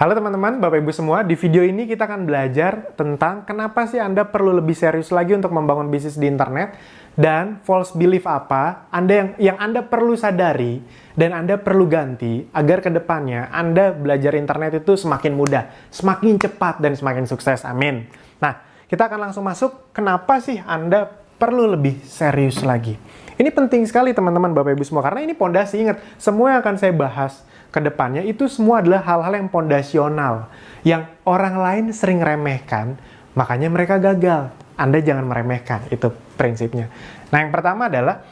Halo teman-teman, Bapak Ibu semua. Di video ini kita akan belajar tentang kenapa sih Anda perlu lebih serius lagi untuk membangun bisnis di internet dan false belief apa yang Anda perlu sadari dan Anda perlu ganti agar kedepannya Anda belajar internet itu semakin mudah, semakin cepat, dan semakin sukses. Amin. Nah, kita akan langsung masuk kenapa sih Anda perlu lebih serius lagi. Ini penting sekali teman-teman Bapak Ibu semua karena ini pondasi. Ingat, semua yang akan saya bahas kedepannya itu semua adalah hal-hal yang pondasional yang orang lain sering remehkan, makanya mereka gagal. Anda jangan meremehkan, itu prinsipnya. Nah, yang pertama adalah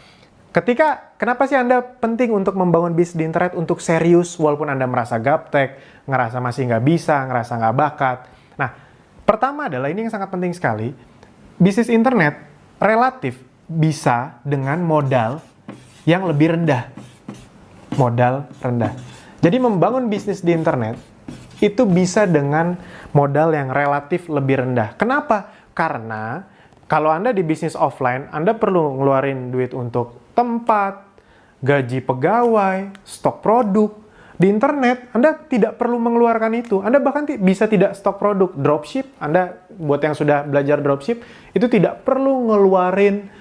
kenapa sih Anda penting untuk membangun bisnis di internet untuk serius walaupun Anda merasa gaptek, ngerasa masih nggak bisa, ngerasa nggak bakat. Nah, pertama adalah ini yang sangat penting sekali, bisnis internet relatif bisa dengan modal yang lebih rendah. Modal rendah. Jadi membangun bisnis di internet itu bisa dengan modal yang relatif lebih rendah. Kenapa? Karena kalau Anda di bisnis offline, Anda perlu ngeluarin duit untuk tempat, gaji pegawai, stok produk. Di internet, Anda tidak perlu mengeluarkan itu. Anda bahkan bisa tidak stok produk. Dropship, Anda buat yang sudah belajar dropship, itu tidak perlu ngeluarin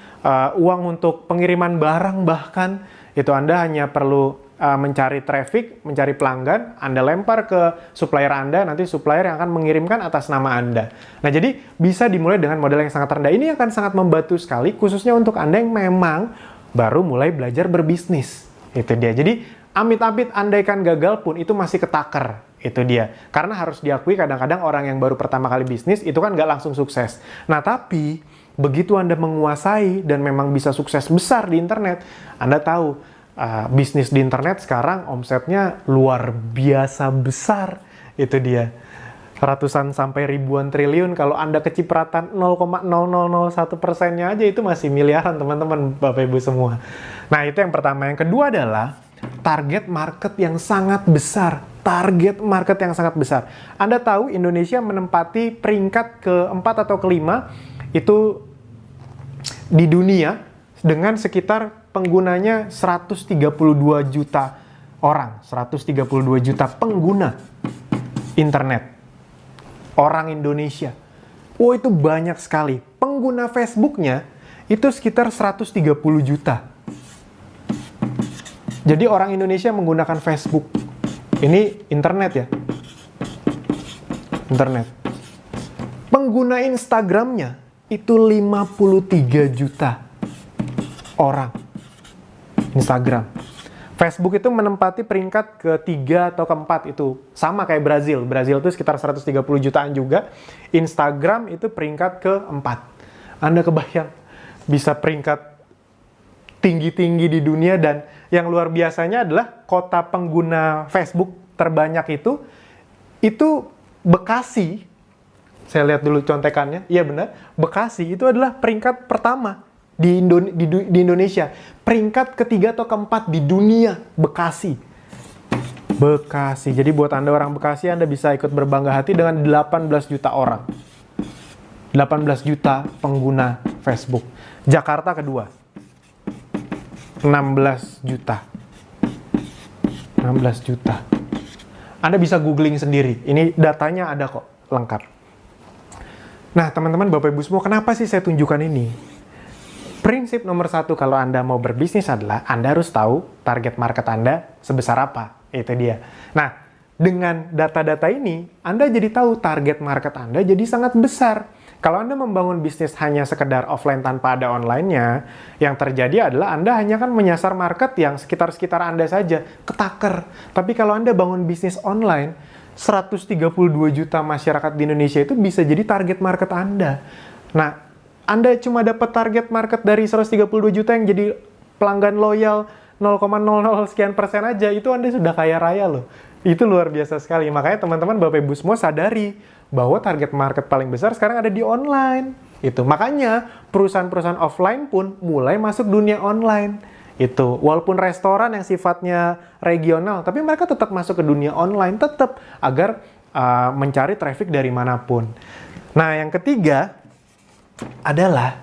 uang untuk pengiriman barang bahkan. Itu Anda hanya perlu mencari traffic, mencari pelanggan, Anda lempar ke supplier Anda, nanti supplier yang akan mengirimkan atas nama Anda. Nah, jadi bisa dimulai dengan modal yang sangat rendah. Ini akan sangat membantu sekali, khususnya untuk Anda yang memang baru mulai belajar berbisnis. Itu dia. Jadi, amit-amit andaikan gagal pun, itu masih ketaker. Itu dia. Karena harus diakui kadang-kadang orang yang baru pertama kali bisnis, itu kan nggak langsung sukses. Nah, tapi begitu Anda menguasai dan memang bisa sukses besar di internet, Anda tahu, bisnis di internet sekarang omsetnya luar biasa besar. Itu dia. Ratusan sampai ribuan triliun. Kalau Anda kecipratan 0,0001%-nya aja itu masih miliaran teman-teman Bapak Ibu semua. Nah, itu yang pertama. Yang kedua adalah target market yang sangat besar. Target market yang sangat besar. Anda tahu Indonesia menempati peringkat keempat atau kelima itu di dunia dengan sekitar penggunanya 132 juta orang, 132 juta pengguna internet. Orang Indonesia. Oh, itu banyak sekali. Pengguna Facebooknya itu sekitar 130 juta. Jadi orang Indonesia menggunakan Facebook. Ini internet ya. Internet. Pengguna Instagramnya itu 53 juta orang. Instagram. Facebook itu menempati peringkat ketiga atau keempat, itu sama kayak Brazil. Brazil itu sekitar 130 jutaan juga. Instagram itu peringkat keempat. Anda kebayang bisa peringkat tinggi-tinggi di dunia, dan yang luar biasanya adalah kota pengguna Facebook terbanyak itu Bekasi. Saya lihat dulu contekannya. Iya benar, Bekasi itu adalah peringkat pertama di Indonesia. Peringkat ketiga atau keempat di dunia, Bekasi. Bekasi. Jadi buat Anda orang Bekasi, Anda bisa ikut berbangga hati dengan 18 juta orang. 18 juta pengguna Facebook. Jakarta kedua. 16 juta. 16 juta. Anda bisa googling sendiri. Ini datanya ada kok, lengkap. Nah, teman-teman Bapak Ibu semua, kenapa sih saya tunjukkan ini? Prinsip nomor satu kalau Anda mau berbisnis adalah Anda harus tahu target market Anda sebesar apa. Itu dia. Nah, dengan data-data ini, Anda jadi tahu target market Anda jadi sangat besar. Kalau Anda membangun bisnis hanya sekedar offline tanpa ada online-nya, yang terjadi adalah Anda hanya kan menyasar market yang sekitar-sekitar Anda saja, ketaker. Tapi kalau Anda bangun bisnis online, 132 juta masyarakat di Indonesia itu bisa jadi target market Anda. Nah, Anda cuma dapat target market dari 132 juta yang jadi pelanggan loyal 0,00 sekian persen aja, itu Anda sudah kaya raya loh. Itu luar biasa sekali. Makanya teman-teman Bapak Ibu semua sadari bahwa target market paling besar sekarang ada di online. Itu makanya perusahaan-perusahaan offline pun mulai masuk dunia online. Itu walaupun restoran yang sifatnya regional, tapi mereka tetap masuk ke dunia online, tetap agar mencari traffic dari manapun. Nah, yang ketiga adalah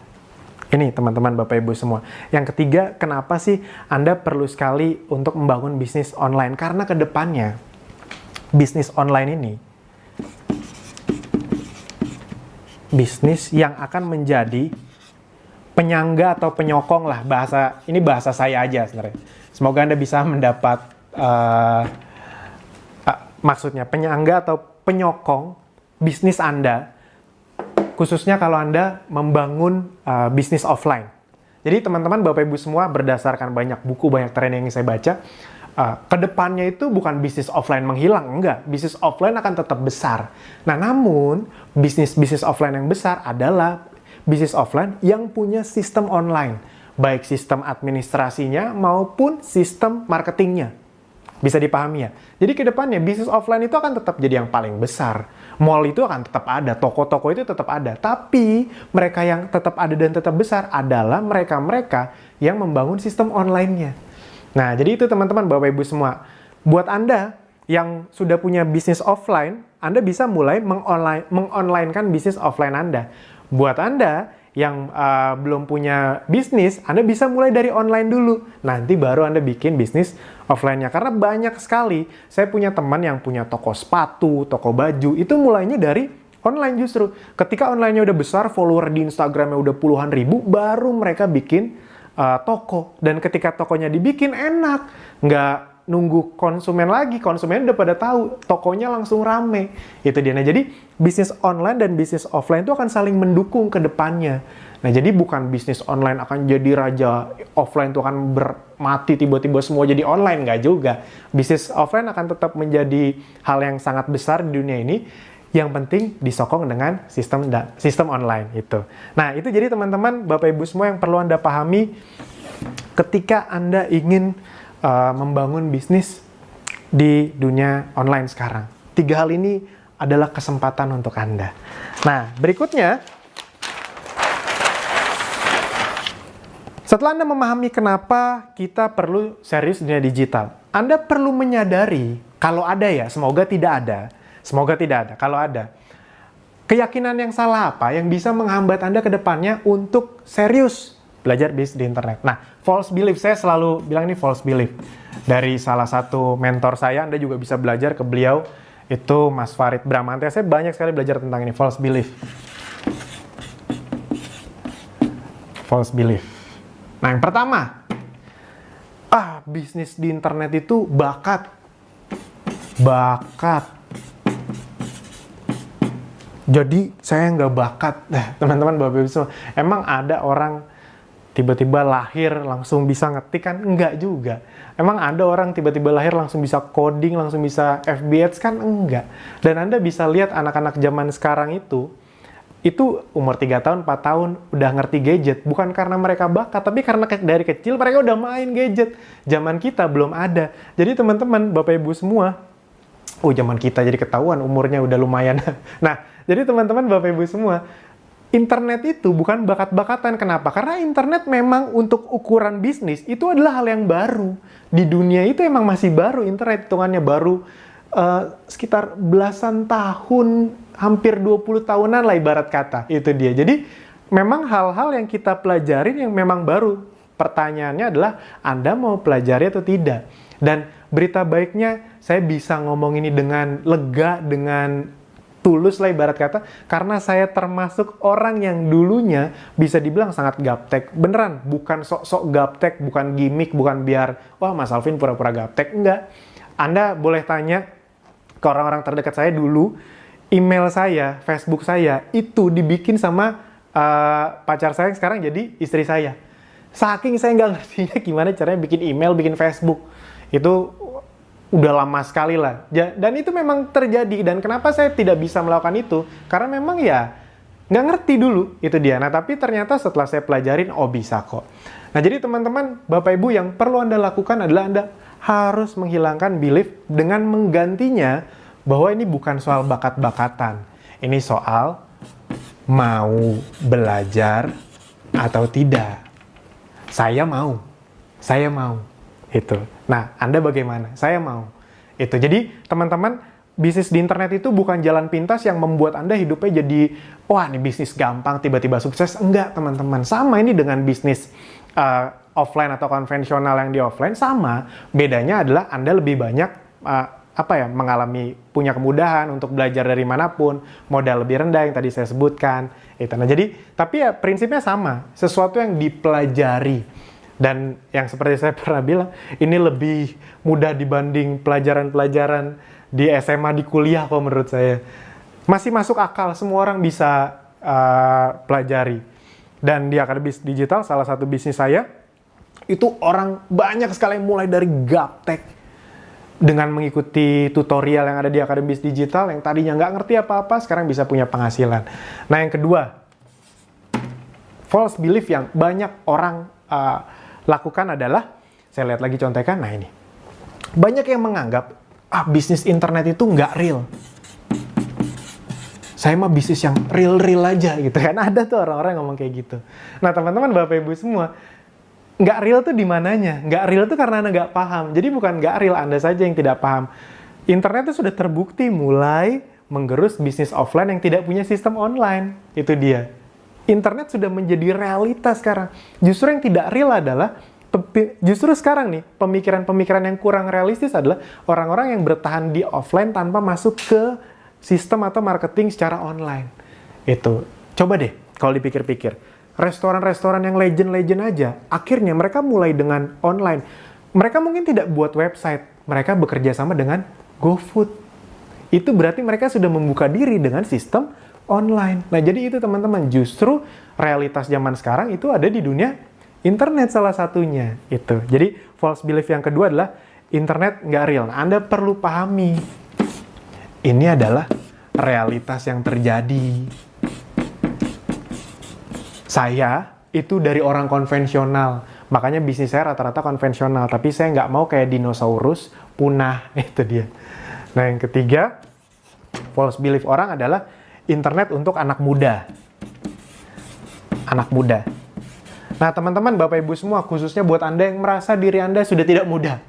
ini teman-teman Bapak Ibu semua. Yang ketiga, kenapa sih Anda perlu sekali untuk membangun bisnis online? Karena kedepannya bisnis online ini, bisnis yang akan menjadi penyangga atau penyokong lah, ini bahasa saya aja sebenarnya. Semoga Anda bisa mendapat maksudnya penyangga atau penyokong bisnis Anda, khususnya kalau Anda membangun bisnis offline. Jadi teman-teman, Bapak Ibu semua, berdasarkan banyak buku, banyak training yang saya baca, kedepannya itu bukan bisnis offline menghilang, enggak. Bisnis offline akan tetap besar. Nah, namun bisnis offline yang besar adalah bisnis offline yang punya sistem online, baik sistem administrasinya maupun sistem marketingnya. Bisa dipahami ya? Jadi kedepannya bisnis offline itu akan tetap jadi yang paling besar. Mall itu akan tetap ada, toko-toko itu tetap ada. Tapi mereka yang tetap ada dan tetap besar adalah mereka-mereka yang membangun sistem online-nya. Nah, jadi itu teman-teman, Bapak Ibu semua. Buat Anda yang sudah punya bisnis offline, Anda bisa mulai mengonlinekan bisnis offline Anda. Buat Anda yang belum punya bisnis, Anda bisa mulai dari online dulu. Nanti baru Anda bikin bisnis offline-nya. Karena banyak sekali, saya punya teman yang punya toko sepatu, toko baju, itu mulainya dari online justru. Ketika online-nya udah besar, follower di Instagram-nya udah puluhan ribu, baru mereka bikin toko. Dan ketika tokonya dibikin, enak. Nggak nunggu konsumen lagi, konsumen udah pada tahu, tokonya langsung rame. Itu dia. Nah, jadi bisnis online dan bisnis offline itu akan saling mendukung ke depannya. Nah, jadi bukan bisnis online akan jadi raja, offline itu akan mati tiba-tiba semua jadi online, nggak juga. Bisnis offline akan tetap menjadi hal yang sangat besar di dunia ini. Yang penting disokong dengan sistem online itu. Nah, itu jadi teman-teman, Bapak Ibu semua yang perlu Anda pahami ketika Anda ingin membangun bisnis di dunia online sekarang. 3 hal ini adalah kesempatan untuk Anda. Nah, berikutnya, setelah Anda memahami kenapa kita perlu serius di dunia digital, Anda perlu menyadari, kalau ada ya, semoga tidak ada, kalau ada, keyakinan yang salah apa yang bisa menghambat Anda ke depannya untuk serius belajar bisnis di internet. Nah, false belief, saya selalu bilang ini false belief. Dari salah satu mentor saya, Anda juga bisa belajar ke beliau, itu Mas Farid Bramantya. Saya banyak sekali belajar tentang ini, false belief. False belief. Nah, yang pertama, bisnis di internet itu bakat. Jadi, saya nggak bakat. Teman-teman, Bapak Ibu semua, emang ada orang tiba-tiba lahir langsung bisa ngetik kan? Enggak juga. Emang ada orang tiba-tiba lahir langsung bisa coding, langsung bisa FB Ads kan? Enggak. Dan Anda bisa lihat anak-anak zaman sekarang itu umur 3 tahun, 4 tahun udah ngerti gadget. Bukan karena mereka bakat, tapi karena dari kecil mereka udah main gadget. Zaman kita belum ada. Jadi teman-teman, Bapak Ibu semua, zaman kita jadi ketahuan umurnya udah lumayan. Nah, jadi teman-teman, Bapak Ibu semua, internet itu bukan bakat-bakatan. Kenapa? Karena internet memang untuk ukuran bisnis itu adalah hal yang baru. Di dunia itu emang masih baru, internet hitungannya baru sekitar belasan tahun, hampir 20 tahunan lah ibarat kata. Itu dia. Jadi memang hal-hal yang kita pelajarin yang memang baru. Pertanyaannya adalah Anda mau pelajari atau tidak. Dan berita baiknya saya bisa ngomong ini dengan lega, dengan tulus lah ibarat kata, karena saya termasuk orang yang dulunya bisa dibilang sangat gaptek. Beneran, bukan sok-sok gaptek, bukan gimmick, bukan biar, wah Mas Alvin pura-pura gaptek. Enggak. Anda boleh tanya ke orang-orang terdekat saya dulu, email saya, Facebook saya, itu dibikin sama pacar saya yang sekarang jadi istri saya. Saking saya nggak ngertinya gimana caranya bikin email, bikin Facebook. Itu udah lama sekali lah. Dan itu memang terjadi. Dan kenapa saya tidak bisa melakukan itu? Karena memang ya nggak ngerti dulu. Itu dia. Nah, tapi ternyata setelah saya pelajarin, bisa kok. Nah, jadi teman-teman, Bapak Ibu, yang perlu Anda lakukan adalah Anda harus menghilangkan belief dengan menggantinya bahwa ini bukan soal bakat-bakatan. Ini soal mau belajar atau tidak. Saya mau. Itu. Nah, Anda bagaimana? Saya mau. Itu. Jadi, teman-teman, bisnis di internet itu bukan jalan pintas yang membuat Anda hidupnya jadi, wah, ini bisnis gampang, tiba-tiba sukses. Enggak, teman-teman. Sama ini dengan bisnis offline atau konvensional yang di offline, sama. Bedanya adalah Anda lebih banyak punya kemudahan untuk belajar dari manapun, modal lebih rendah yang tadi saya sebutkan. Itu. Nah, jadi tapi ya prinsipnya sama, sesuatu yang dipelajari. Dan yang seperti saya pernah bilang, ini lebih mudah dibanding pelajaran-pelajaran di SMA, di kuliah kok menurut saya. Masih masuk akal, semua orang bisa pelajari. Dan di Akademi Digital, salah satu bisnis saya, itu orang banyak sekali mulai dari gaptek, dengan mengikuti tutorial yang ada di Akademi Digital, yang tadinya nggak ngerti apa-apa, sekarang bisa punya penghasilan. Nah, yang kedua, false belief yang banyak orang lakukan adalah, saya lihat lagi contekan, nah ini. Banyak yang menganggap, bisnis internet itu nggak real. Saya mah bisnis yang real-real aja gitu kan. Ada tuh orang-orang yang ngomong kayak gitu. Nah, teman-teman, Bapak Ibu semua, nggak real tuh di mananya? Nggak real tuh karena Anda nggak paham. Jadi bukan nggak real, Anda saja yang tidak paham. Internet itu sudah terbukti mulai menggerus bisnis offline yang tidak punya sistem online. Itu dia. Internet sudah menjadi realitas sekarang. Justru yang tidak real adalah, justru sekarang nih, pemikiran-pemikiran yang kurang realistis adalah orang-orang yang bertahan di offline tanpa masuk ke sistem atau marketing secara online. Itu. Coba deh, kalau dipikir-pikir. Restoran-restoran yang legend-legend aja, akhirnya mereka mulai dengan online. Mereka mungkin tidak buat website, mereka bekerja sama dengan GoFood. Itu berarti mereka sudah membuka diri dengan sistem online. Nah, jadi itu teman-teman, justru realitas zaman sekarang itu ada di dunia internet salah satunya. Itu. Jadi, false belief yang kedua adalah internet nggak real. Nah, Anda perlu pahami, ini adalah realitas yang terjadi. Saya itu dari orang konvensional, makanya bisnis saya rata-rata konvensional, tapi saya nggak mau kayak dinosaurus punah, itu dia. Nah, yang ketiga, false belief orang adalah internet untuk anak muda. Anak muda. Nah, teman-teman, Bapak Ibu semua, khususnya buat Anda yang merasa diri Anda sudah tidak muda.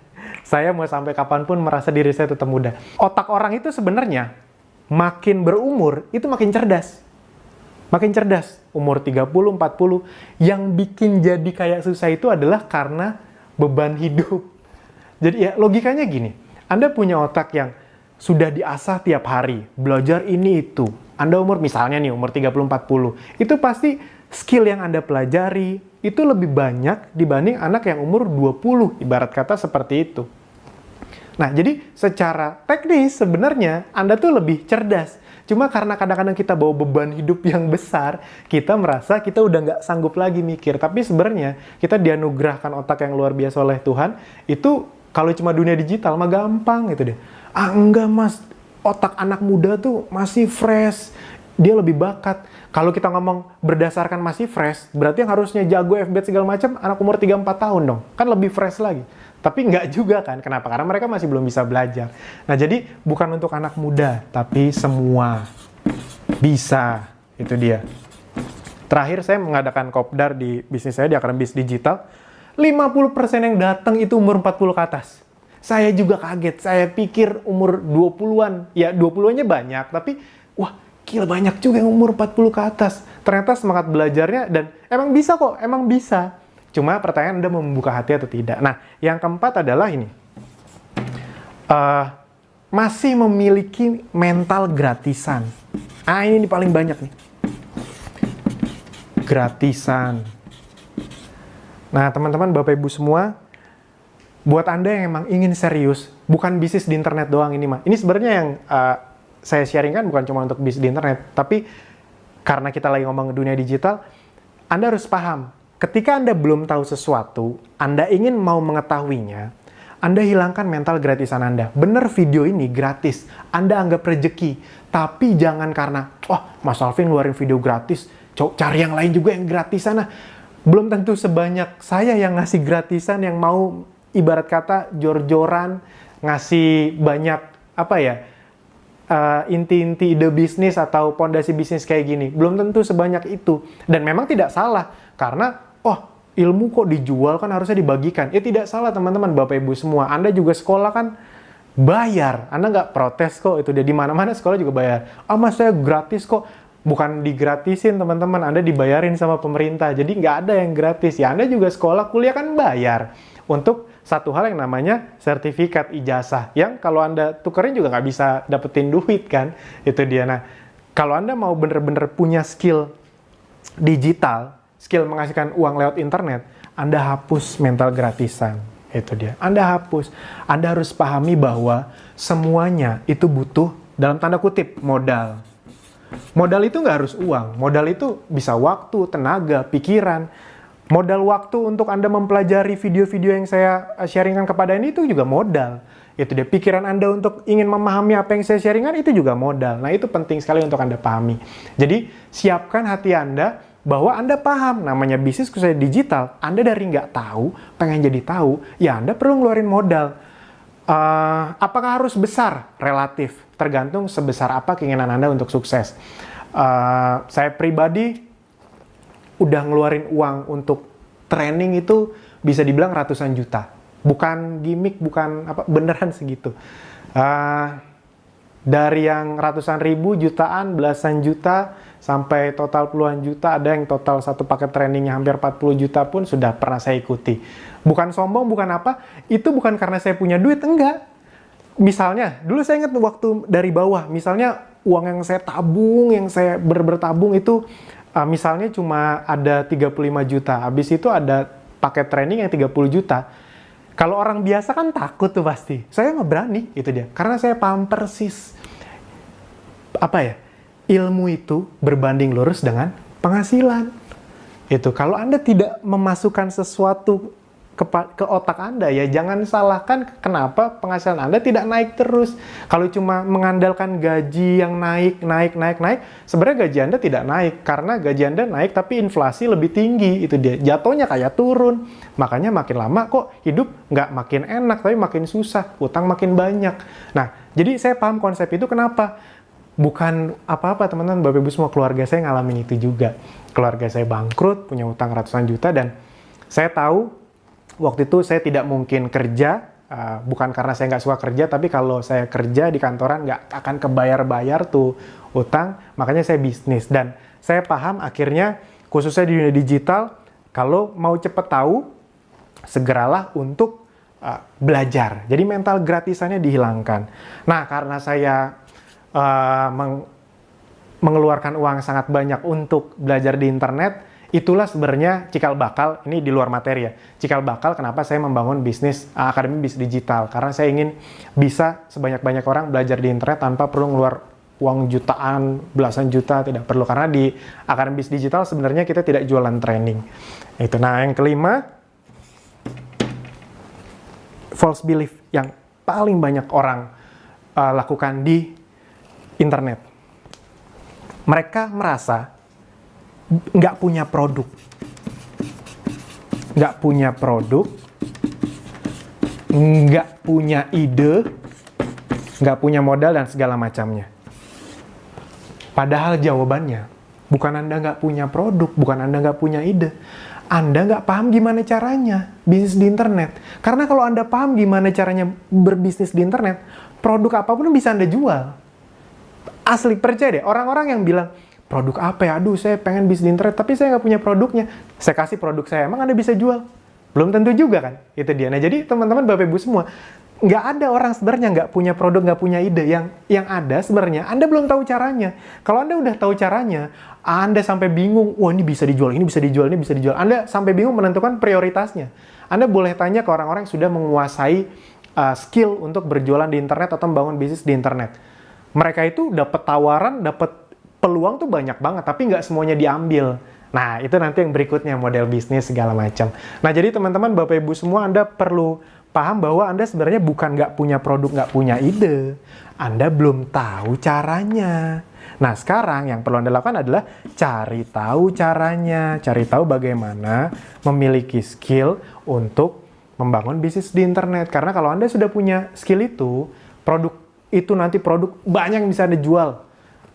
Saya mau sampai kapanpun merasa diri saya tetap muda. Otak orang itu sebenarnya makin berumur, itu makin cerdas. Makin cerdas, umur 30, 40, yang bikin jadi kayak susah itu adalah karena beban hidup. Jadi ya logikanya gini, Anda punya otak yang sudah diasah tiap hari, belajar ini itu. Anda umur misalnya nih, umur 30, 40, itu pasti skill yang Anda pelajari itu lebih banyak dibanding anak yang umur 20, ibarat kata seperti itu. Nah, jadi secara teknis sebenarnya Anda tuh lebih cerdas. Cuma karena kadang-kadang kita bawa beban hidup yang besar, kita merasa kita udah nggak sanggup lagi mikir. Tapi sebenarnya kita dianugerahkan otak yang luar biasa oleh Tuhan, itu kalau cuma dunia digital mah gampang gitu deh. Enggak mas, otak anak muda tuh masih fresh, dia lebih bakat. Kalau kita ngomong berdasarkan masih fresh, berarti yang harusnya jago FB segala macam, anak umur 3-4 tahun dong. Kan lebih fresh lagi. Tapi nggak juga kan, kenapa? Karena mereka masih belum bisa belajar. Nah, jadi bukan untuk anak muda, tapi semua bisa. Itu dia. Terakhir saya mengadakan kopdar di bisnis saya, di Akademi Digital. 50% yang datang itu umur 40 ke atas. Saya juga kaget, saya pikir umur 20-an. Ya, 20-annya banyak, tapi wah, gila banyak juga yang umur 40 ke atas. Ternyata semangat belajarnya, dan emang bisa kok, emang bisa. Cuma pertanyaan Anda mau membuka hati atau tidak. Nah, yang keempat adalah ini. Masih memiliki mental gratisan. Ini paling banyak nih. Gratisan. Nah, teman-teman, Bapak Ibu semua, buat Anda yang emang ingin serius, bukan bisnis di internet doang ini mah. Ini sebenarnya yang saya sharingkan bukan cuma untuk bisnis di internet, tapi karena kita lagi ngomong dunia digital, Anda harus paham. Ketika Anda belum tahu sesuatu, Anda ingin mau mengetahuinya, Anda hilangkan mental gratisan Anda. Bener, video ini gratis, Anda anggap rezeki. Tapi jangan karena, Mas Alvin ngeluarin video gratis, cari yang lain juga yang gratisan. Nah, belum tentu sebanyak saya yang ngasih gratisan, yang mau ibarat kata jor-joran, ngasih banyak, inti-inti ide bisnis atau pondasi bisnis kayak gini. Belum tentu sebanyak itu. Dan memang tidak salah, karena ilmu kok dijual, kan harusnya dibagikan. Ya tidak salah teman-teman, Bapak Ibu semua. Anda juga sekolah kan bayar. Anda nggak protes kok, itu dia. Di mana-mana sekolah juga bayar. Mas saya gratis kok. Bukan digratisin teman-teman, Anda dibayarin sama pemerintah. Jadi nggak ada yang gratis. Ya Anda juga sekolah, kuliah kan bayar. Untuk satu hal yang namanya sertifikat ijazah, yang kalau Anda tukerin juga nggak bisa dapetin duit kan, itu dia. Nah, kalau Anda mau bener-bener punya skill digital, skill menghasilkan uang lewat internet, Anda hapus mental gratisan. Itu dia. Anda hapus. Anda harus pahami bahwa semuanya itu butuh, dalam tanda kutip, modal. Modal itu nggak harus uang. Modal itu bisa waktu, tenaga, pikiran. Modal waktu untuk Anda mempelajari video-video yang saya sharingkan kepada ini itu juga modal. Itu dia. Pikiran Anda untuk ingin memahami apa yang saya sharingkan itu juga modal. Nah, itu penting sekali untuk Anda pahami. Jadi, siapkan hati Anda bahwa Anda paham namanya bisnis khususnya digital. Anda dari nggak tahu, pengen jadi tahu, ya Anda perlu ngeluarin modal. Apakah harus besar? Relatif. Tergantung sebesar apa keinginan Anda untuk sukses. Saya pribadi udah ngeluarin uang untuk training itu bisa dibilang ratusan juta. Bukan gimmick, bukan apa, beneran segitu. Dari yang ratusan ribu, jutaan, belasan juta, sampai total puluhan juta, ada yang total satu paket trainingnya hampir 40 juta pun sudah pernah saya ikuti. Bukan sombong, bukan apa, itu bukan karena saya punya duit, enggak. Misalnya, dulu saya ingat waktu dari bawah, misalnya uang yang saya tabung, yang saya bertabung itu, misalnya cuma ada 35 juta, habis itu ada paket training yang 30 juta. Kalau orang biasa kan takut tuh pasti. Saya nggak berani, itu dia. Karena saya paham persis. Apa ya? Ilmu itu berbanding lurus dengan penghasilan. Itu. Kalau Anda tidak memasukkan sesuatu ke otak Anda, ya jangan salahkan kenapa penghasilan Anda tidak naik terus. Kalau cuma mengandalkan gaji yang naik, sebenarnya gaji Anda tidak naik. Karena gaji Anda naik, tapi inflasi lebih tinggi. Itu dia. Jatuhnya kayak turun. Makanya makin lama kok hidup nggak makin enak, tapi makin susah. Utang makin banyak. Nah, jadi saya paham konsep itu kenapa. Bukan apa-apa teman-teman, Bapak Ibu semua, keluarga saya ngalamin itu juga. Keluarga saya bangkrut, punya utang ratusan juta, dan saya tahu waktu itu saya tidak mungkin kerja, bukan karena saya nggak suka kerja, tapi kalau saya kerja di kantoran nggak akan kebayar-bayar tuh utang, makanya saya bisnis. Dan saya paham akhirnya, khususnya di dunia digital, kalau mau cepet tahu, segeralah untuk belajar. Jadi mental gratisannya dihilangkan. Nah, karena saya mengeluarkan uang sangat banyak untuk belajar di internet, itulah sebenarnya cikal bakal, ini di luar materi ya, cikal bakal kenapa saya membangun bisnis Akademi Bisnis Digital, karena saya ingin bisa sebanyak-banyak orang belajar di internet tanpa perlu ngeluar uang jutaan, belasan juta, tidak perlu, karena di Akademi Bisnis Digital sebenarnya kita tidak jualan training. Itu. Nah, yang kelima, false belief yang paling banyak orang lakukan di internet. Mereka merasa nggak punya produk, nggak punya ide, nggak punya modal, dan segala macamnya. Padahal jawabannya, bukan Anda nggak punya produk, bukan Anda nggak punya ide. Anda nggak paham gimana caranya bisnis di internet. Karena kalau Anda paham gimana caranya berbisnis di internet, produk apapun bisa Anda jual. Asli, percaya deh, orang-orang yang bilang, produk apa ya? Aduh, saya pengen bisnis di internet, tapi saya nggak punya produknya. Saya kasih produk saya, emang Anda bisa jual? Belum tentu juga kan? Itu dia. Nah, jadi teman-teman, Bapak Ibu semua, nggak ada orang sebenarnya nggak punya produk, nggak punya ide. Yang ada sebenarnya, Anda belum tahu caranya. Kalau Anda udah tahu caranya, Anda sampai bingung, wah ini bisa dijual, ini bisa dijual, ini bisa dijual. Anda sampai bingung menentukan prioritasnya. Anda boleh tanya ke orang-orang yang sudah menguasai skill untuk berjualan di internet atau membangun bisnis di internet. Mereka itu dapat tawaran, dapat peluang tuh banyak banget, tapi nggak semuanya diambil. Nah, itu nanti yang berikutnya, model bisnis segala macam. Nah, jadi teman-teman, Bapak Ibu semua, Anda perlu paham bahwa Anda sebenarnya bukan nggak punya produk, nggak punya ide. Anda belum tahu caranya. Nah, sekarang yang perlu Anda lakukan adalah cari tahu caranya, cari tahu bagaimana memiliki skill untuk membangun bisnis di internet. Karena kalau Anda sudah punya skill itu, produk itu nanti produk banyak yang bisa Anda jual.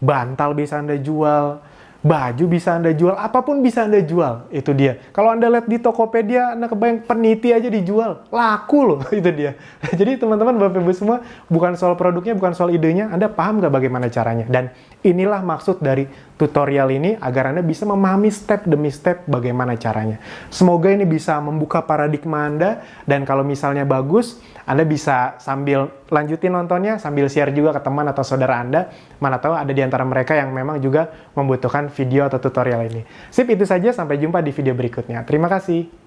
Bantal bisa Anda jual, baju bisa Anda jual, apapun bisa Anda jual, itu dia. Kalau Anda lihat di Tokopedia, Anda kebayang peniti aja dijual, laku loh, itu dia. Jadi teman-teman, Bapak Ibu semua, bukan soal produknya, bukan soal idenya, Anda paham nggak bagaimana caranya? Dan inilah maksud dari tutorial ini, agar Anda bisa memahami step demi step bagaimana caranya. Semoga ini bisa membuka paradigma Anda, dan kalau misalnya bagus, Anda bisa sambil lanjutin nontonnya, sambil share juga ke teman atau saudara Anda, mana tahu ada di antara mereka yang memang juga membutuhkan video atau tutorial ini. Sip, itu saja. Sampai jumpa di video berikutnya. Terima kasih.